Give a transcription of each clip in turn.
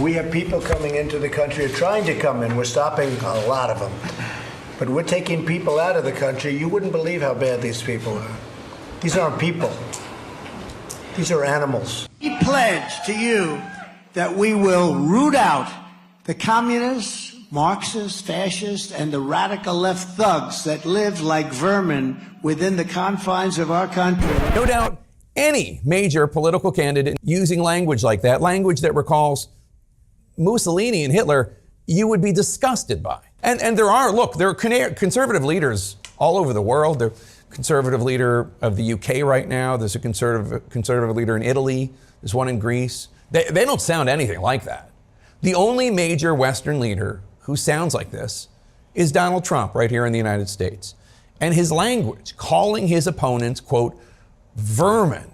We have people coming into the country, or trying to come in. We're stopping a lot of them. But we're taking people out of the country. You wouldn't believe how bad these people are. These aren't people. These are animals. We pledge to you that we will root out the communists, Marxists, fascists, and the radical left thugs that live like vermin within the confines of our country. No doubt any major political candidate using language like that, language that recalls Mussolini and Hitler, you would be disgusted by. And there are conservative leaders all over the world. There's a conservative leader of the UK right now. There's a conservative leader in Italy. There's one in Greece. They don't sound anything like that. The only major Western leader who sounds like this is Donald Trump right here in the United States. And his language, calling his opponents, quote, vermin,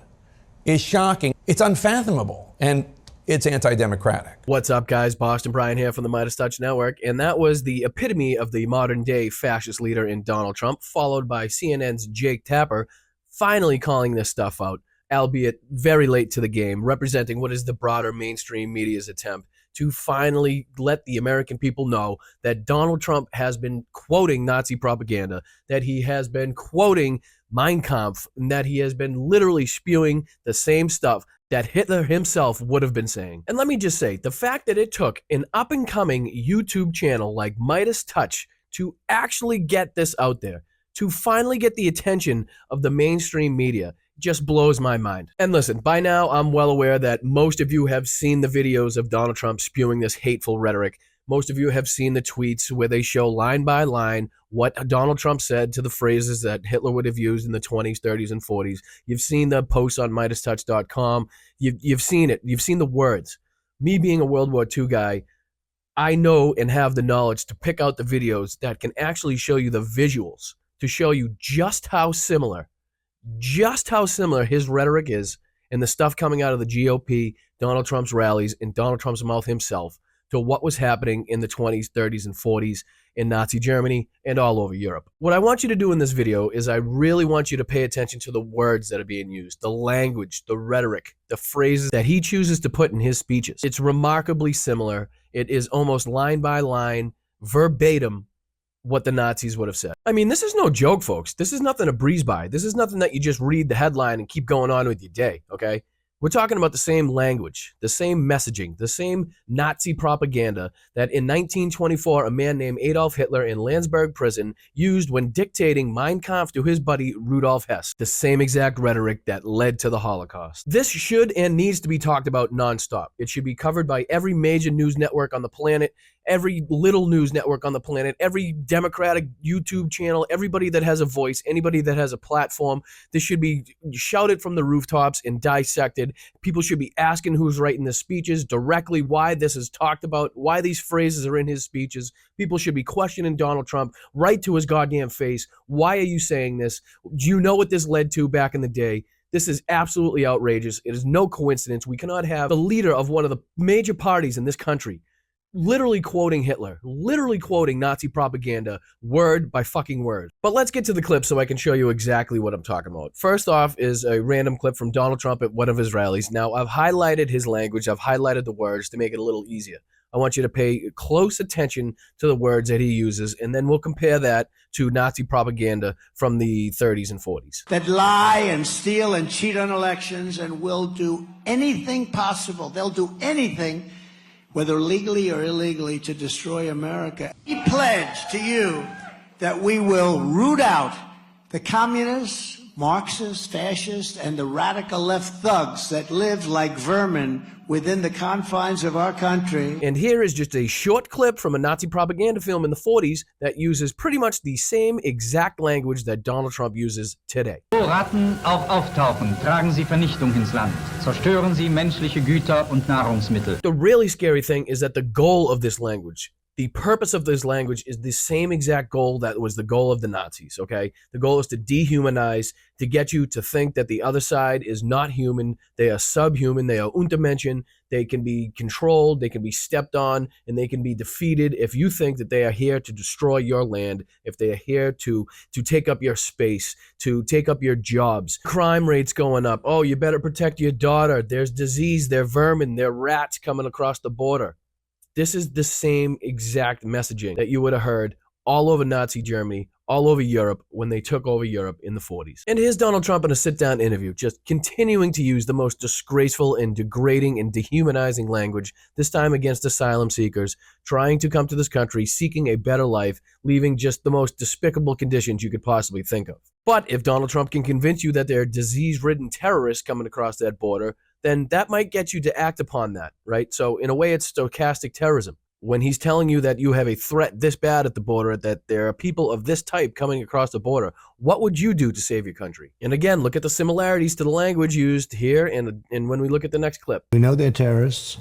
is shocking. It's unfathomable. And it's anti-democratic. What's up, guys? Boston Brian here from the MeidasTouch Network, and that was the epitome of the modern-day fascist leader in Donald Trump, followed by CNN's Jake Tapper, finally calling this stuff out, albeit very late to the game, representing what is the broader mainstream media's attempt to finally let the American people know that Donald Trump has been quoting Nazi propaganda, that he has been quoting Mein Kampf, and that he has been literally spewing the same stuff that Hitler himself would have been saying. And let me just say, the fact that it took an up-and-coming YouTube channel like MeidasTouch to actually get this out there, to finally get the attention of the mainstream media, just blows my mind. And listen, by now I'm well aware that most of you have seen the videos of Donald Trump spewing this hateful rhetoric. Most of you have seen the tweets where they show line by line what Donald Trump said to the phrases that Hitler would have used in the 20s, 30s, and 40s. You've seen the posts on MeidasTouch.com. You've seen it. You've seen the words. Me being a World War II guy, I know and have the knowledge to pick out the videos that can actually show you the visuals, to show you just how similar his rhetoric is and the stuff coming out of the GOP, Donald Trump's rallies, and Donald Trump's mouth himself to what was happening in the 20s, 30s, and 40s in Nazi Germany and all over Europe. What I want you to do in this video is I really want you to pay attention to the words that are being used, the language, the rhetoric, the phrases that he chooses to put in his speeches. It's remarkably similar. It is almost line by line, verbatim, what the Nazis would have said. I mean, this is no joke, folks. This is nothing to breeze by. This is nothing that you just read the headline and keep going on with your day, okay? We're talking about the same language, the same messaging, the same Nazi propaganda that in 1924 a man named Adolf Hitler in Landsberg prison used when dictating Mein Kampf to his buddy Rudolf Hess. The same exact rhetoric that led to the Holocaust. This should and needs to be talked about nonstop. It should be covered by every major news network on the planet, every little news network on the planet, every Democratic YouTube channel, everybody that has a voice, anybody that has a platform. This should be shouted from the rooftops and dissected. People should be asking who's writing the speeches directly, why this is talked about, why these phrases are in his speeches. People should be questioning Donald Trump right to his goddamn face. Why are you saying this? Do you know what this led to back in the day? This is absolutely outrageous. It is no coincidence. We cannot have the leader of one of the major parties in this country literally quoting Hitler, literally quoting Nazi propaganda, word by fucking word. But let's get to the clip so I can show you exactly what I'm talking about. First off is a random clip from Donald Trump at one of his rallies. Now, I've highlighted his language. I've highlighted the words to make it a little easier. I want you to pay close attention to the words that he uses, and then we'll compare that to Nazi propaganda from the 30s and 40s. That lie and steal and cheat on elections and will do anything possible. They'll do anything, whether legally or illegally, to destroy America. We pledge to you that we will root out the communists, Marxists, fascists, and the radical left thugs that live like vermin within the confines of our country. And here is just a short clip from a Nazi propaganda film in the 40s that uses pretty much the same exact language that Donald Trump uses today. Wo Ratten auch auftauchen, tragen sie Vernichtung ins Land. Zerstören sie menschliche Güter und Nahrungsmittel. The really scary thing is that the goal of this language, the purpose of this language, is the same exact goal that was the goal of the Nazis, okay? The goal is to dehumanize, to get you to think that the other side is not human, they are subhuman, they are Untermenschen, They can be controlled, they can be stepped on, and they can be defeated if you think that they are here to destroy your land, if they are here to take up your space, to take up your jobs. Crime rates going up. Oh, you better protect your daughter. There's disease, there are vermin, there are rats coming across the border. This is the same exact messaging that you would have heard all over Nazi Germany, all over Europe when they took over Europe in the 40s. And here's Donald Trump in a sit-down interview, just continuing to use the most disgraceful and degrading and dehumanizing language, this time against asylum seekers, trying to come to this country, seeking a better life, leaving just the most despicable conditions you could possibly think of. But if Donald Trump can convince you that there are disease-ridden terrorists coming across that border, then that might get you to act upon that, right? So in a way, it's stochastic terrorism. When he's telling you that you have a threat this bad at the border, that there are people of this type coming across the border, what would you do to save your country? And again, look at the similarities to the language used here and when we look at the next clip. We know they're terrorists.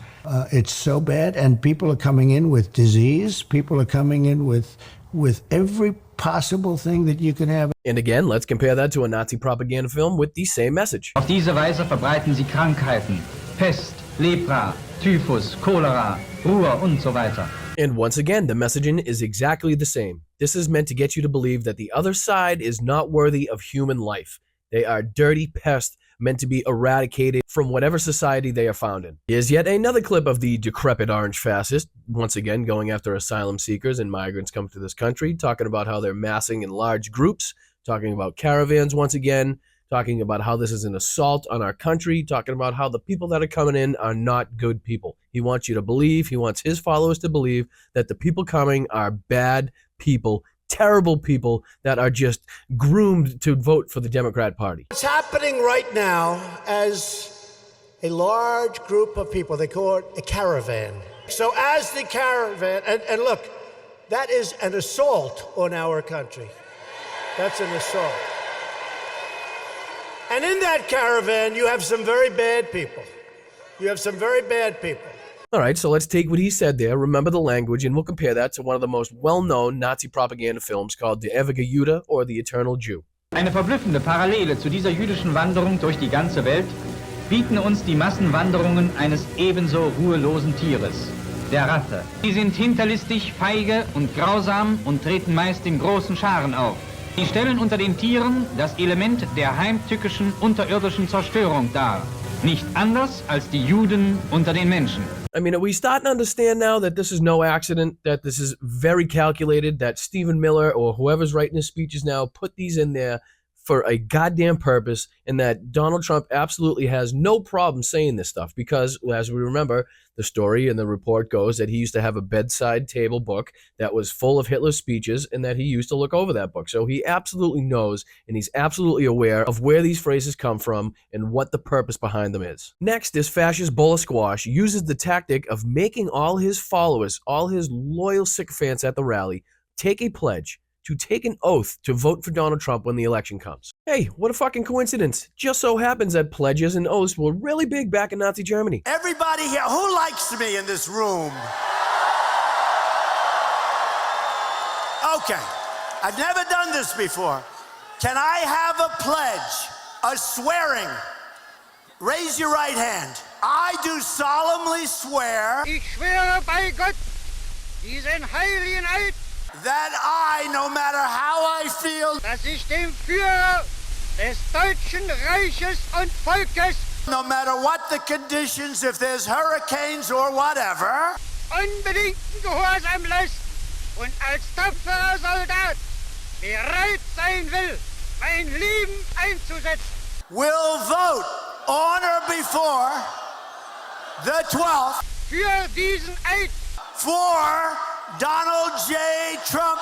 It's so bad, and people are coming in with disease. People are coming in with every possible thing that you can have. And again, let's compare that to a Nazi propaganda film with the same message. Auf diese Weise verbreiten sie Krankheiten, Pest, Lepra, Typhus, Cholera, Ruhr und so weiter. And once again, the messaging is exactly the same. This is meant to get you to believe that the other side is not worthy of human life. They are dirty pests meant to be eradicated from whatever society they are found in. Here's yet another clip of the decrepit orange fascist, once again going after asylum seekers and migrants come to this country, talking about how they're massing in large groups, talking about caravans once again, talking about how this is an assault on our country, talking about how the people that are coming in are not good people. He wants you to believe, he wants his followers to believe that the people coming are bad people, terrible people that are just groomed to vote for the Democrat Party. What's happening right now as a large group of people, they call it a caravan. So as the caravan, and look, that is an assault on our country. That's an assault. And in that caravan, you have some very bad people. You have some very bad people. All right, so let's take what he said there, remember the language, and we'll compare that to one of the most well-known Nazi propaganda films called Der ewige Jude or The Eternal Jew. Eine verblüffende Parallele zu dieser jüdischen Wanderung durch die ganze Welt bieten uns die Massenwanderungen eines ebenso ruhelosen Tieres, der Ratte. Sie sind hinterlistig, feige und grausam und treten meist in großen Scharen auf. Sie stellen unter den Tieren das Element der heimtückischen unterirdischen Zerstörung dar. Nicht anders als die Juden unter den Menschen. I mean, are we starting to understand now that this is no accident, that this is very calculated, that Stephen Miller or whoever's writing his speeches now put these in there for a goddamn purpose, and that Donald Trump absolutely has no problem saying this stuff because, as we remember, the story and the report goes that he used to have a bedside table book that was full of Hitler's speeches and that he used to look over that book. So he absolutely knows and he's absolutely aware of where these phrases come from and what the purpose behind them is. Next, this fascist bowl of squash uses the tactic of making all his followers, all his loyal sycophants at the rally, take a pledge to take an oath to vote for Donald Trump when the election comes. Hey, what a fucking coincidence. Just so happens that pledges and oaths were really big back in Nazi Germany. Everybody here, who likes me in this room? Okay, I've never done this before. Can I have a pledge, a swearing? Raise your right hand. I do solemnly swear Ich schwöre bei Gott, diesen heiligen Eid, that I, no matter how I feel, dass ich dem Führer des Deutschen Reiches und Volkes no matter what the conditions, if there's hurricanes or whatever, unbedingten Gehorsam lässt und als tapferer Soldat bereit sein will, mein Leben einzusetzen. will vote on or before the 12th Für diesen Eid for Donald J. Trump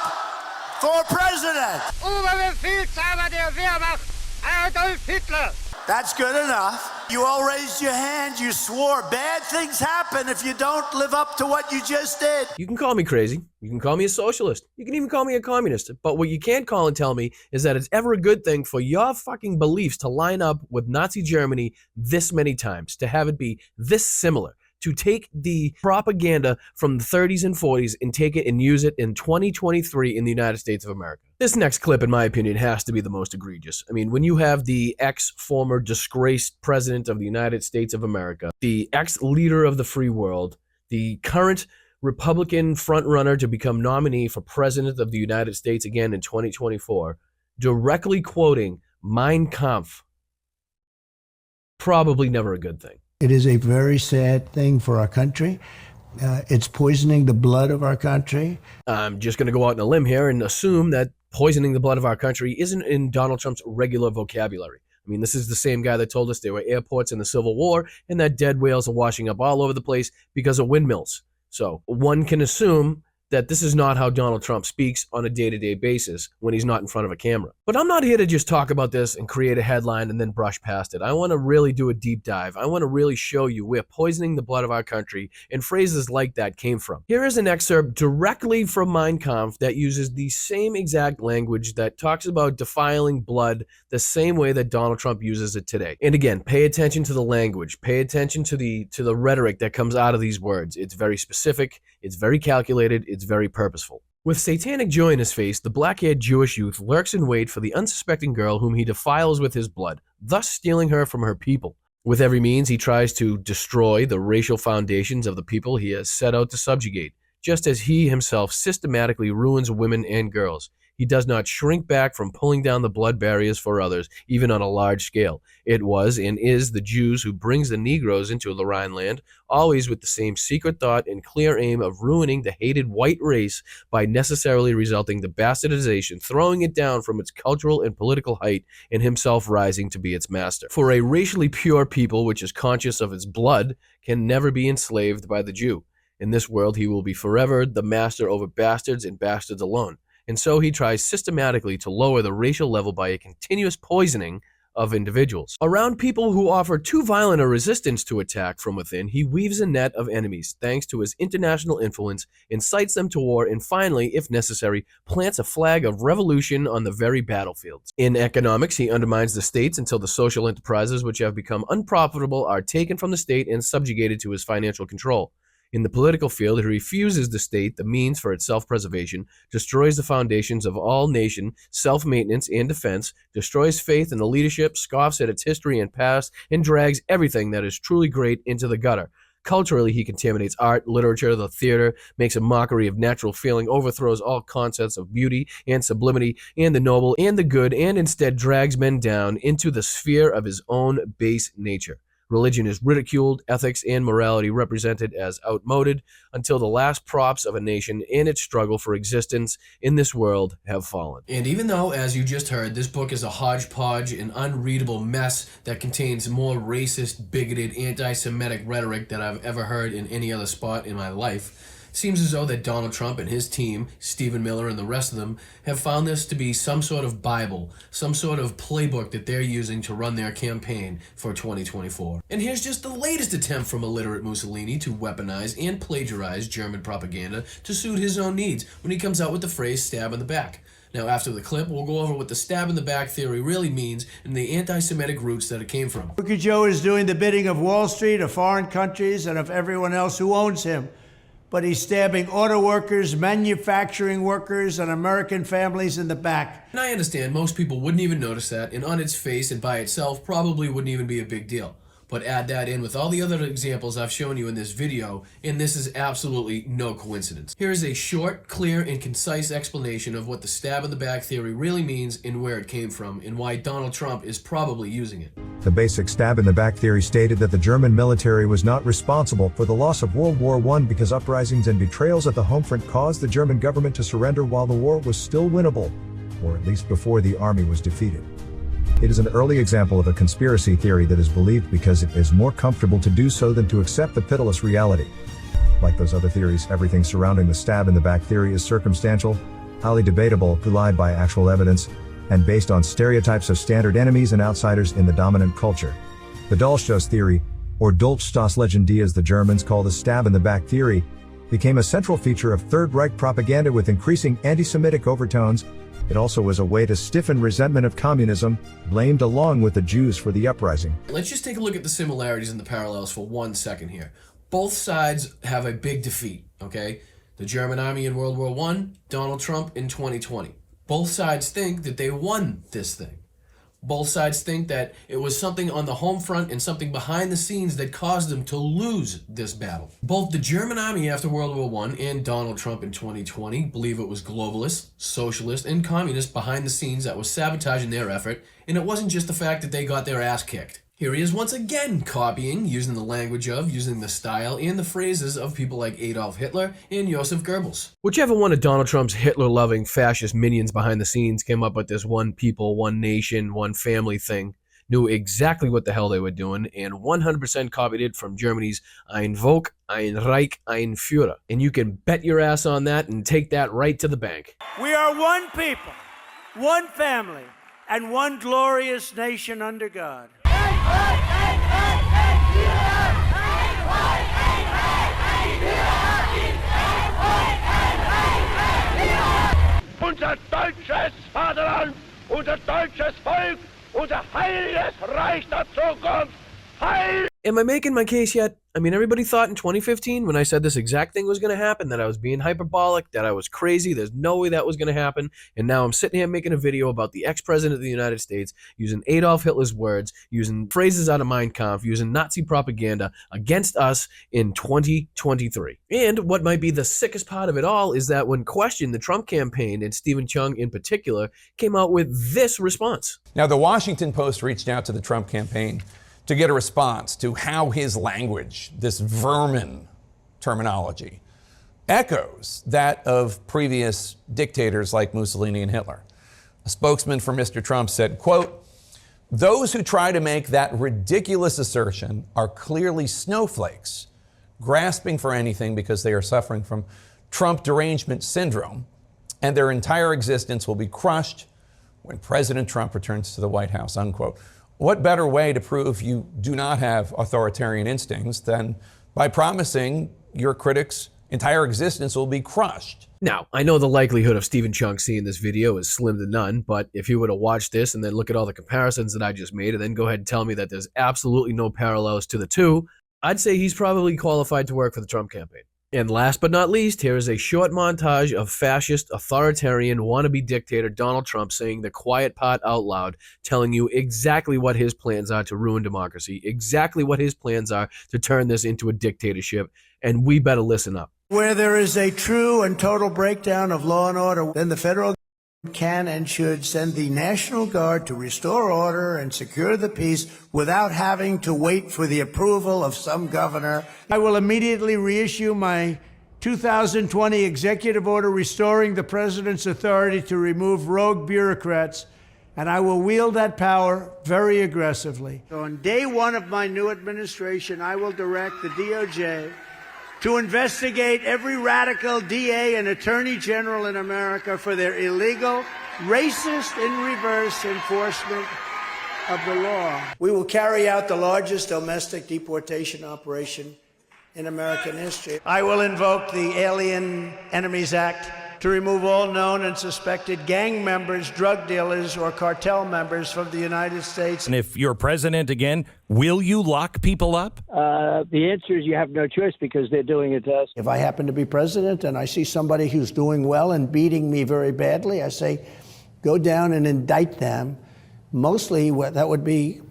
for president. Oberbefehlshaber der Wehrmacht, Adolf Hitler. That's good enough. You all raised your hand. You swore. Bad things happen if you don't live up to what you just did. You can call me crazy. You can call me a socialist. You can even call me a communist. But what you can't call and tell me is that it's ever a good thing for your fucking beliefs to line up with Nazi Germany this many times, to have it be this similar, to take the propaganda from the 30s and 40s and take it and use it in 2023 in the United States of America. This next clip, in my opinion, has to be the most egregious. I mean, when you have the ex-former disgraced president of the United States of America, the ex-leader of the free world, the current Republican frontrunner to become nominee for president of the United States again in 2024, directly quoting Mein Kampf, probably never a good thing. It is a very sad thing for our country. It's poisoning the blood of our country. I'm just going to go out on a limb here and assume that poisoning the blood of our country isn't in Donald Trump's regular vocabulary. I mean, this is the same guy that told us there were airports in the Civil War and that dead whales are washing up all over the place because of windmills. So one can assume that this is not how Donald Trump speaks on a day-to-day basis when he's not in front of a camera. But I'm not here to just talk about this and create a headline and then brush past it. I want to really do a deep dive. I want to really show you where poisoning the blood of our country and phrases like that came from. Here is an excerpt directly from Mein Kampf that uses the same exact language that talks about defiling blood the same way that Donald Trump uses it today. And again, pay attention to the language. Pay attention to the rhetoric that comes out of these words. It's very specific. It's very calculated. It's very purposeful. With satanic joy in his face, the black-haired Jewish youth lurks in wait for the unsuspecting girl whom he defiles with his blood, thus stealing her from her people. With every means, he tries to destroy the racial foundations of the people he has set out to subjugate, just as he himself systematically ruins women and girls. He does not shrink back from pulling down the blood barriers for others, even on a large scale. It was and is the Jews who brings the Negroes into the Rhineland, always with the same secret thought and clear aim of ruining the hated white race by necessarily resulting the bastardization, throwing it down from its cultural and political height, and himself rising to be its master. For a racially pure people which is conscious of its blood can never be enslaved by the Jew. In this world he will be forever the master over bastards and bastards alone. And so he tries systematically to lower the racial level by a continuous poisoning of individuals. Around people who offer too violent a resistance to attack from within, he weaves a net of enemies, thanks to his international influence, incites them to war, and finally, if necessary, plants a flag of revolution on the very battlefields. In economics, he undermines the states until the social enterprises which have become unprofitable are taken from the state and subjugated to his financial control. In the political field, he refuses the state the means for its self-preservation, destroys the foundations of all nation, self-maintenance, and defense, destroys faith in the leadership, scoffs at its history and past, and drags everything that is truly great into the gutter. Culturally, he contaminates art, literature, the theater, makes a mockery of natural feeling, overthrows all concepts of beauty and sublimity and the noble and the good, and instead drags men down into the sphere of his own base nature. Religion is ridiculed, ethics and morality represented as outmoded, until the last props of a nation in its struggle for existence in this world have fallen. And even though, as you just heard, this book is a hodgepodge, an unreadable mess that contains more racist, bigoted, anti-Semitic rhetoric than I've ever heard in any other spot in my life, seems as though that Donald Trump and his team, Stephen Miller and the rest of them, have found this to be some sort of Bible, some sort of playbook that they're using to run their campaign for 2024. And here's just the latest attempt from illiterate Mussolini to weaponize and plagiarize German propaganda to suit his own needs when he comes out with the phrase stab in the back. Now, after the clip, we'll go over what the stab in the back theory really means and the anti-Semitic roots that it came from. Crooked Joe is doing the bidding of Wall Street, of foreign countries, and of everyone else who owns him. But he's stabbing auto workers, manufacturing workers, and American families in the back. And I understand most people wouldn't even notice that, and on its face and by itself probably wouldn't even be a big deal. But add that in with all the other examples I've shown you in this video, and this is absolutely no coincidence. Here is a short, clear, and concise explanation of what the stab in the back theory really means and where it came from, and why Donald Trump is probably using it. The basic stab in the back theory stated that the German military was not responsible for the loss of World War I because uprisings and betrayals at the home front caused the German government to surrender while the war was still winnable, or at least before the army was defeated. It is an early example of a conspiracy theory that is believed because it is more comfortable to do so than to accept the pitiless reality. Like those other theories, everything surrounding the stab in the back theory is circumstantial, highly debatable, belied by actual evidence, and based on stereotypes of standard enemies and outsiders in the dominant culture. The Dolchstoß theory, or Dolchstoßlegende as the Germans call the stab in the back theory, became a central feature of Third Reich propaganda with increasing anti-Semitic overtones. It also was a way to stiffen resentment of communism, blamed along with the Jews for the uprising. Let's just take a look at the similarities and the parallels for 1 second here. Both sides have a big defeat, okay? The German army in World War I, Donald Trump in 2020. Both sides think that they won this thing. Both sides think that it was something on the home front and something behind the scenes that caused them to lose this battle. Both the German army after World War I and Donald Trump in 2020 believe it was globalist, socialist, and communist behind the scenes that was sabotaging their effort, and it wasn't just the fact that they got their ass kicked. Here he is once again copying, using the language of, using the style and the phrases of people like Adolf Hitler and Joseph Goebbels. Whichever one of Donald Trump's Hitler-loving fascist minions behind the scenes came up with this one people, one nation, one family thing, knew exactly what the hell they were doing and 100% copied it from Germany's Ein Volk, ein Reich, ein Führer. And you can bet your ass on that and take that right to the bank. We are one people, one family, and one glorious nation under God. Unser deutsches Vaterland, unser deutsches Volk, unser heiliges Reich der Zukunft, heil! Am I making my case yet? I mean, everybody thought in 2015 when I said this exact thing was going to happen that I was being hyperbolic, that I was crazy, there's no way that was going to happen, and now I'm sitting here making a video about the ex-president of the United States using Adolf Hitler's words, using phrases out of Mein Kampf, using Nazi propaganda against us in 2023. And what might be the sickest part of it all is that when questioned, the Trump campaign, and Stephen Chung in particular, came out with this response. Now, the Washington Post reached out to the Trump campaign to get a response to how his language, this vermin terminology, echoes that of previous dictators like Mussolini and Hitler. A spokesman for Mr. Trump said, quote, "Those who try to make that ridiculous assertion are clearly snowflakes, grasping for anything because they are suffering from Trump derangement syndrome, and their entire existence will be crushed when President Trump returns to the White House," unquote. What better way to prove you do not have authoritarian instincts than by promising your critics' entire existence will be crushed? Now, I know the likelihood of Stephen Chung seeing this video is slim to none, but if you were to watch this and then look at all the comparisons that I just made and then go ahead and tell me that there's absolutely no parallels to the two, I'd say he's probably qualified to work for the Trump campaign. And last but not least, here is a short montage of fascist, authoritarian, wannabe dictator Donald Trump saying the quiet part out loud, telling you exactly what his plans are to ruin democracy, exactly what his plans are to turn this into a dictatorship, and we better listen up. Where there is a true and total breakdown of law and order, then the federal government can and should send the National Guard to restore order and secure the peace without having to wait for the approval of some governor. I will immediately reissue my 2020 executive order restoring the president's authority to remove rogue bureaucrats, and I will wield that power very aggressively. So on day one of my new administration, I will direct the DOJ to investigate every radical DA and Attorney General in America for their illegal, racist, in-reverse enforcement of the law. We will carry out the largest domestic deportation operation in American history. I will invoke the Alien Enemies Act to remove all known and suspected gang members, drug dealers, or cartel members from the United States. And if you're president again, will you lock people up? The answer is you have no choice because they're doing it to us. If I happen to be president and I see somebody who's doing well and beating me very badly, I say, go down and indict them. Mostly what that would be,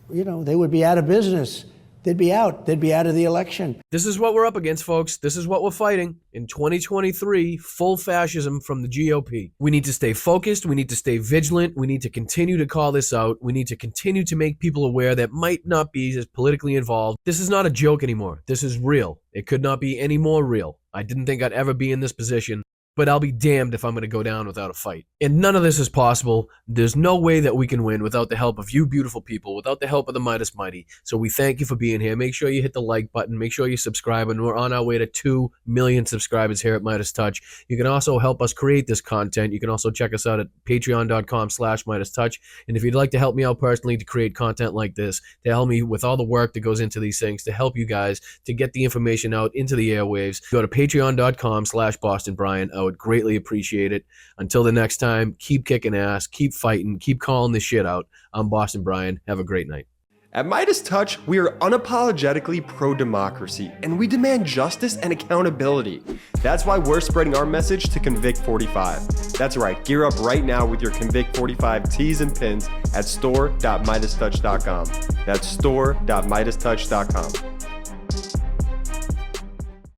they would be out of business. They'd be out. They'd be out of the election. This is what we're up against, folks. This is what we're fighting. In 2023, full fascism from the GOP. We need to stay focused. We need to stay vigilant. We need to continue to call this out. We need to continue to make people aware that might not be as politically involved. This is not a joke anymore. This is real. It could not be any more real. I didn't think I'd ever be in this position, but I'll be damned if I'm going to go down without a fight. And none of this is possible. There's no way that we can win without the help of you beautiful people, without the help of the Midas Mighty. So we thank you for being here. Make sure you hit the like button. Make sure you subscribe. And we're on our way to 2 million subscribers here at MeidasTouch. You can also help us create this content. You can also check us out at patreon.com/MeidasTouch. And if you'd like to help me out personally to create content like this, to help me with all the work that goes into these things, to help you guys to get the information out into the airwaves, go to patreon.com/BostonBrian. I would greatly appreciate it. Until the next time, keep kicking ass, keep fighting, keep calling this shit out. I'm Boston Brian. Have a great night. At MeidasTouch, we are unapologetically pro-democracy, and we demand justice and accountability. That's why we're spreading our message to Convict 45. That's right, gear up right now with your Convict 45 tees and pins at store.meidastouch.com. That's store.meidastouch.com.